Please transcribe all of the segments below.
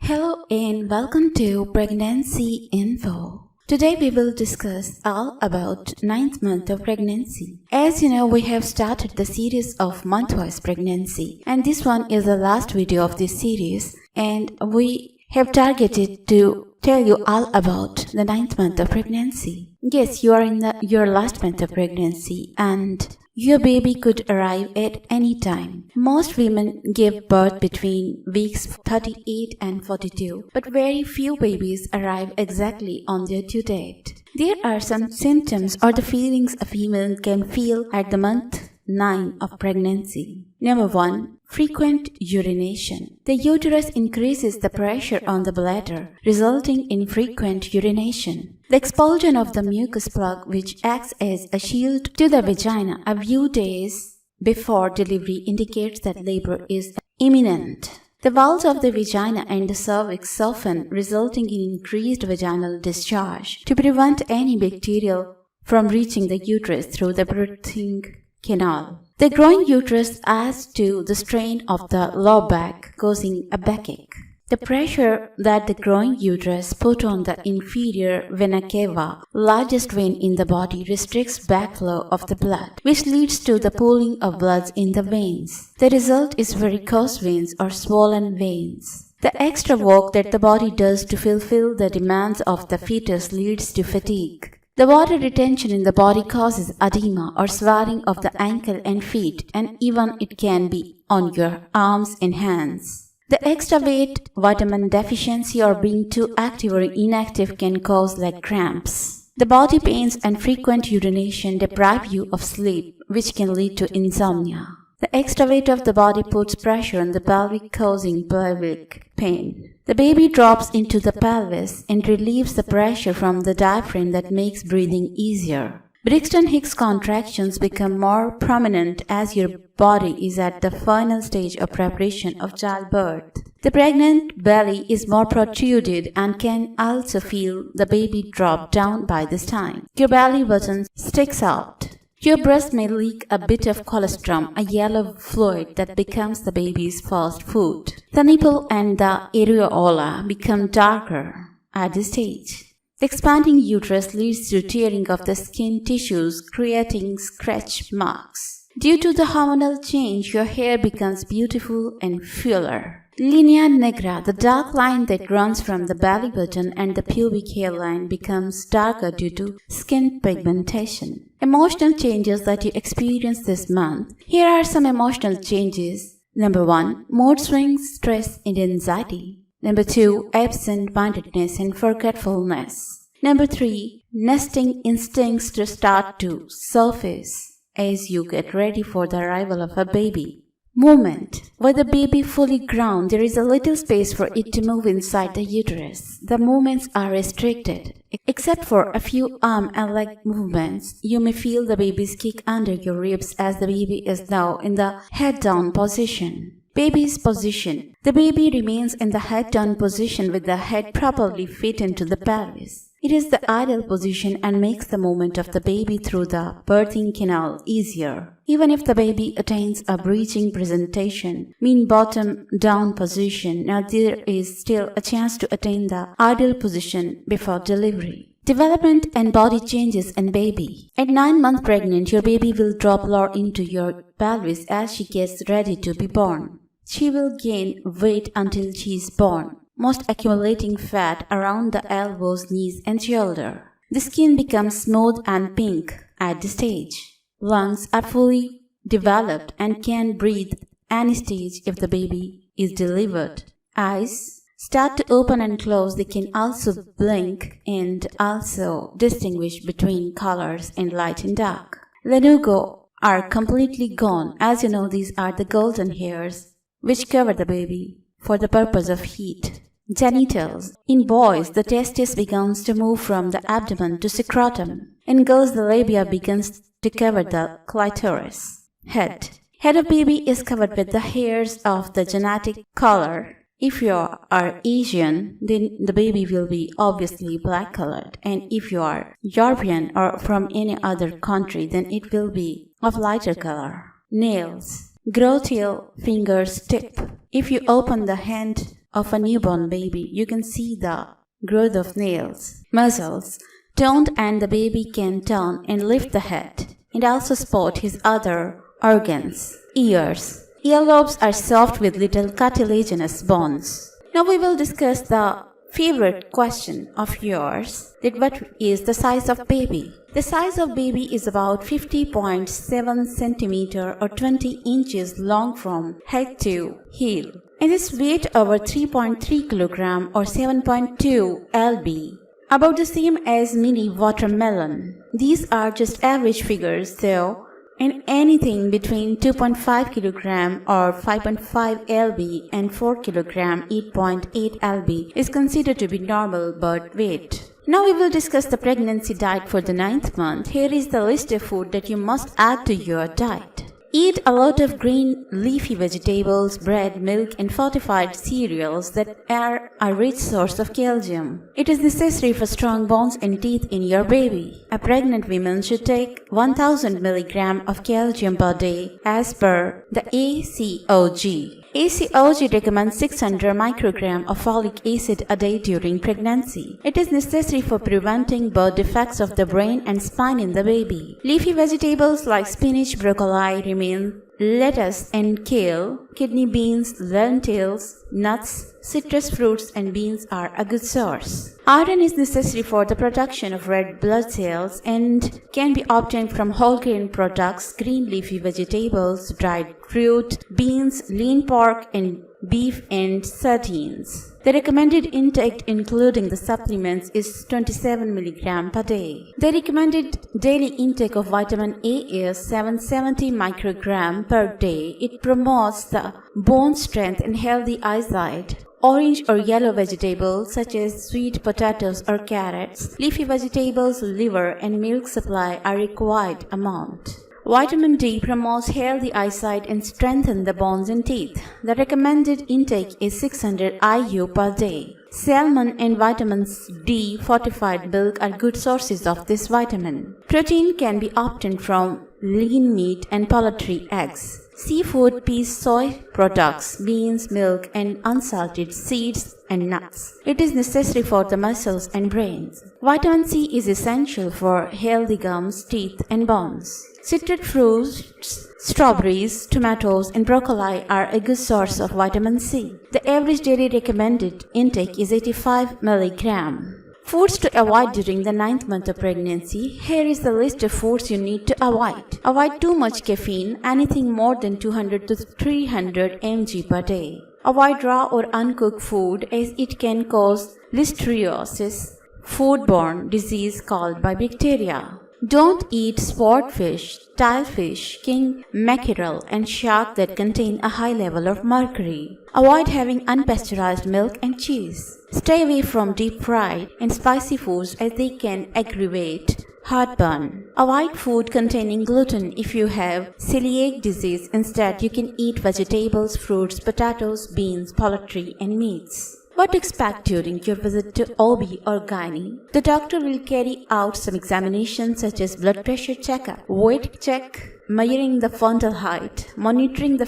Hello and welcome to Pregnancy Info. Today we will discuss all about 9th month of pregnancy. As you know, we have started the series of month-wise pregnancy, and this one is the last video of this series, and we have targeted to tell you all about the 9th month of pregnancy. Yes, you are in your last month of pregnancy and your baby could arrive at any time. Most women give birth between weeks 38 and 42, but very few babies arrive exactly on their due date. There are some symptoms or the feelings a female can feel at the month 9 of pregnancy. Number 1. Frequent urination. The uterus increases the pressure on the bladder, resulting in frequent urination. The expulsion of the mucus plug, which acts as a shield to the vagina a few days before delivery, indicates that labor is imminent. The walls of the vagina and the cervix soften, resulting in increased vaginal discharge to prevent any bacteria from reaching the uterus through the birthing canal. The growing uterus adds to the strain of the lower back, causing a backache. The pressure that the growing uterus puts on the inferior vena cava, largest vein in the body, restricts backflow of the blood, which leads to the pooling of blood in the veins. The result is varicose veins or swollen veins. The extra work that the body does to fulfill the demands of the fetus leads to fatigue. The water retention in the body causes edema or swelling of the ankle and feet, and even it can be on your arms and hands. The extra weight, vitamin deficiency, or being too active or inactive can cause leg cramps. The body pains and frequent urination deprive you of sleep, which can lead to insomnia. The extra weight of the body puts pressure on the pelvic, causing pelvic pain. The baby drops into the pelvis and relieves the pressure from the diaphragm that makes breathing easier. Braxton Hicks contractions become more prominent as your body is at the final stage of preparation of childbirth. The pregnant belly is more protruded and can also feel the baby drop down by this time. Your belly button sticks out. Your breast may leak a bit of colostrum, a yellow fluid that becomes the baby's first food. The nipple and the areola become darker at this stage. The expanding uterus leads to tearing of the skin tissues, creating scratch marks. Due to the hormonal change, your hair becomes beautiful and fuller. Linea nigra, the dark line that runs from the belly button and the pubic hairline, becomes darker due to skin pigmentation. Emotional changes that you experience this month. Here are some emotional changes. Number 1. Mood swings, stress and anxiety. Number 2. Absent-mindedness and forgetfulness. Number 3. Nesting instincts to start to surface as you get ready for the arrival of a baby. Movement. With the baby fully grown, there is a little space for it to move inside the uterus. The movements are restricted. Except for a few arm and leg movements, you may feel the baby's kick under your ribs as the baby is now in the head-down position. Baby's position. The baby remains in the head-down position with the head properly fit into the pelvis. It is the ideal position and makes the movement of the baby through the birthing canal easier. Even if the baby attains a breeching presentation, mean bottom down position, now there is still a chance to attain the ideal position before delivery. Development and body changes in baby. At 9 months pregnant, your baby will drop lower into your pelvis as she gets ready to be born. She will gain weight until she is born, most accumulating fat around the elbows, knees and shoulder. The skin becomes smooth and pink at this stage. Lungs are fully developed and can breathe any stage if the baby is delivered. Eyes start to open and close. They can also blink and also distinguish between colors and light and dark. Lanugo are completely gone. As you know, these are the golden hairs which cover the baby for the purpose of heat. Genitals. In boys, the testis begins to move from the abdomen to scrotum. In girls, the labia begins to cover the clitoris. Head. Head of baby is covered with the hairs of the genetic color. If you are Asian, then the baby will be obviously black colored, and if you are European or from any other country, then it will be of lighter color. Nails. Grow till fingers tip. If you open the hand of a newborn baby, you can see the growth of nails, muscles, toned, and the baby can turn and lift the head, and also spot his other organs. Ears. Earlobes are soft with little cartilaginous bones. Now we will discuss the favorite question of yours, that what is the size of baby? The size of baby is about 50.7 centimeter or 20 inches long from head to heel. And its weight over 3.3 kilogram or 7.2 lb. About the same as mini watermelon. These are just average figures though, and anything between 2.5 kg or 5.5 lb and 4 kg 8.8 lb is considered to be normal birth weight. Now we will discuss the pregnancy diet for the 9th month. Here is the list of food that you must add to your diet. Eat a lot of green leafy vegetables, bread, milk, and fortified cereals that are a rich source of calcium. It is necessary for strong bones and teeth in your baby. A pregnant woman should take 1000 mg of calcium per day as per the ACOG. ACOG recommends 600 microgram of folic acid a day during pregnancy. It is necessary for preventing birth defects of the brain and spine in the baby. Leafy vegetables like spinach, broccoli, remain, lettuce and kale, kidney beans, lentils, nuts, citrus fruits and beans are a good source. Iron is necessary for the production of red blood cells and can be obtained from whole grain products, green leafy vegetables, dried fruit, beans, lean pork and beef and sardines. The recommended intake including the supplements is 27 mg per day. The recommended daily intake of vitamin A is 770 microgram per day. It promotes the bone strength and healthy eyesight. Orange or yellow vegetables such as sweet potatoes or carrots, leafy vegetables, liver and milk supply are required amount. Vitamin D promotes healthy eyesight and strengthens the bones and teeth. The recommended intake is 600 IU per day. Salmon and vitamin D fortified milk are good sources of this vitamin. Protein can be obtained from lean meat and poultry eggs. Seafood, peas, soy products, beans, milk, and unsalted seeds and nuts. It is necessary for the muscles and brains. Vitamin C is essential for healthy gums, teeth, and bones. Citrus fruits, strawberries, tomatoes, and broccoli are a good source of vitamin C. The average daily recommended intake is 85 mg. Foods to avoid during the 9th month of pregnancy. Here is the list of foods you need to avoid. Avoid too much caffeine, anything more than 200 to 300 mg per day. Avoid raw or uncooked food as it can cause listeriosis, foodborne disease caused by bacteria. Don't eat swordfish, tilefish, king mackerel, and shark that contain a high level of mercury. Avoid having unpasteurized milk and cheese. Stay away from deep fried and spicy foods as they can aggravate heartburn. Avoid food containing gluten if you have celiac disease. Instead, you can eat vegetables, fruits, potatoes, beans, poultry, and meats. What to expect during your visit to OB or gynae? The doctor will carry out some examinations such as blood pressure checkup, weight check, measuring the fundal height, monitoring the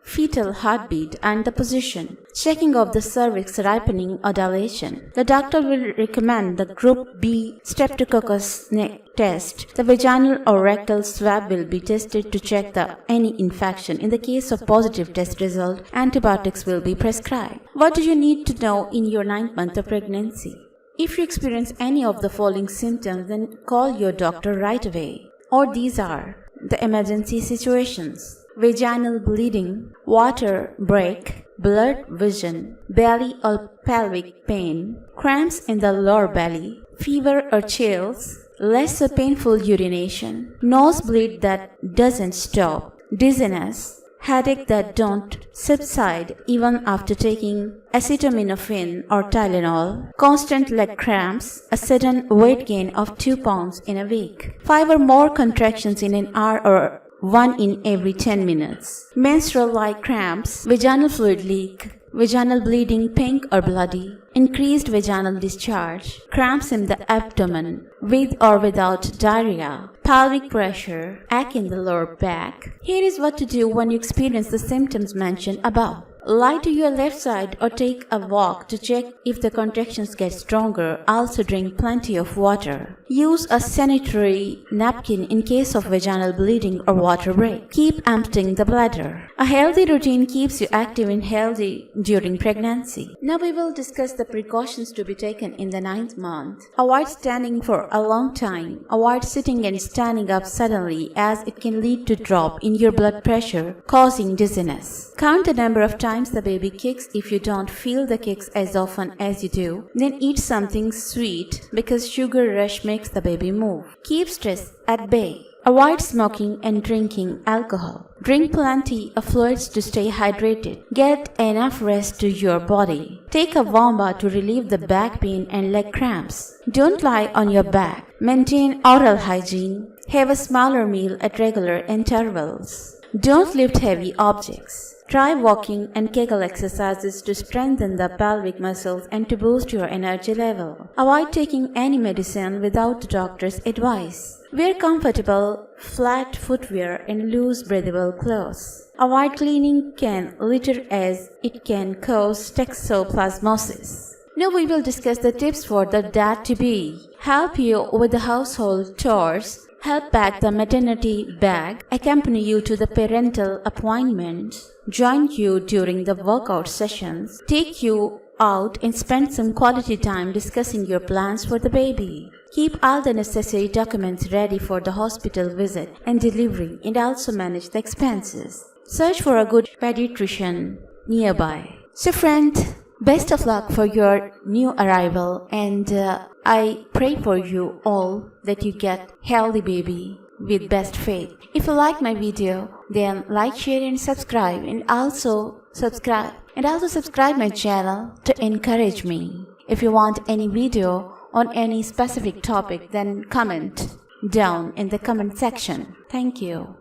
fetal heartbeat and the position, checking of the cervix ripening or dilation. The doctor will recommend the Group B streptococcus neck test. The vaginal or rectal swab will be tested to check any infection. In the case of positive test result, antibiotics will be prescribed. What do you need to know in your 9th month of pregnancy? If you experience any of the following symptoms, then call your doctor right away. Or these are the emergency situations: vaginal bleeding, water break, blurred vision, belly or pelvic pain, cramps in the lower belly, fever or chills, less or painful urination, nosebleed that doesn't stop, dizziness, headache that don't subside even after taking acetaminophen or Tylenol, constant leg cramps, a sudden weight gain of 2 pounds in a week, 5 or more contractions in an hour or 1 in every 10 minutes, menstrual-like cramps, vaginal fluid leak, vaginal bleeding pink or bloody, increased vaginal discharge, cramps in the abdomen with or without diarrhea, pelvic pressure, ache in the lower back. Here is what to do when you experience the symptoms mentioned above. Lie to your left side or take a walk to check if the contractions get stronger. Also drink plenty of water. Use a sanitary napkin in case of vaginal bleeding or water break. Keep emptying the bladder. A healthy routine keeps you active and healthy during pregnancy. Now we will discuss the precautions to be taken in the 9th month. Avoid standing for a long time. Avoid sitting and standing up suddenly, as it can lead to drop in your blood pressure, causing dizziness. Count the number of times the baby kicks. If you don't feel the kicks as often as you do, then eat something sweet, because sugar rush makes the baby move. Keep stress at bay. Avoid smoking and drinking alcohol. Drink plenty of fluids to stay hydrated. Get enough rest to your body. Take a warm bath to relieve the back pain and leg cramps. Don't lie on your back. Maintain oral hygiene. Have a smaller meal at regular intervals. Don't lift heavy objects. Try walking and Kegel exercises to strengthen the pelvic muscles and to boost your energy level. Avoid taking any medicine without the doctor's advice. Wear comfortable, flat footwear and loose breathable clothes. Avoid cleaning can litter, as it can cause toxoplasmosis. Now we will discuss the tips for the dad-to-be. Help you with the household chores. Help pack the maternity bag, accompany you to the parental appointment, join you during the workout sessions, take you out and spend some quality time discussing your plans for the baby. Keep all the necessary documents ready for the hospital visit and delivery, and also manage the expenses. Search for a good pediatrician nearby. So friend, best of luck for your new arrival, and I pray for you all that you get healthy baby with best faith. If you like my video, then like, share and subscribe, and also subscribe my channel to encourage me. If you want any video on any specific topic, then comment down in the comment section. Thank you.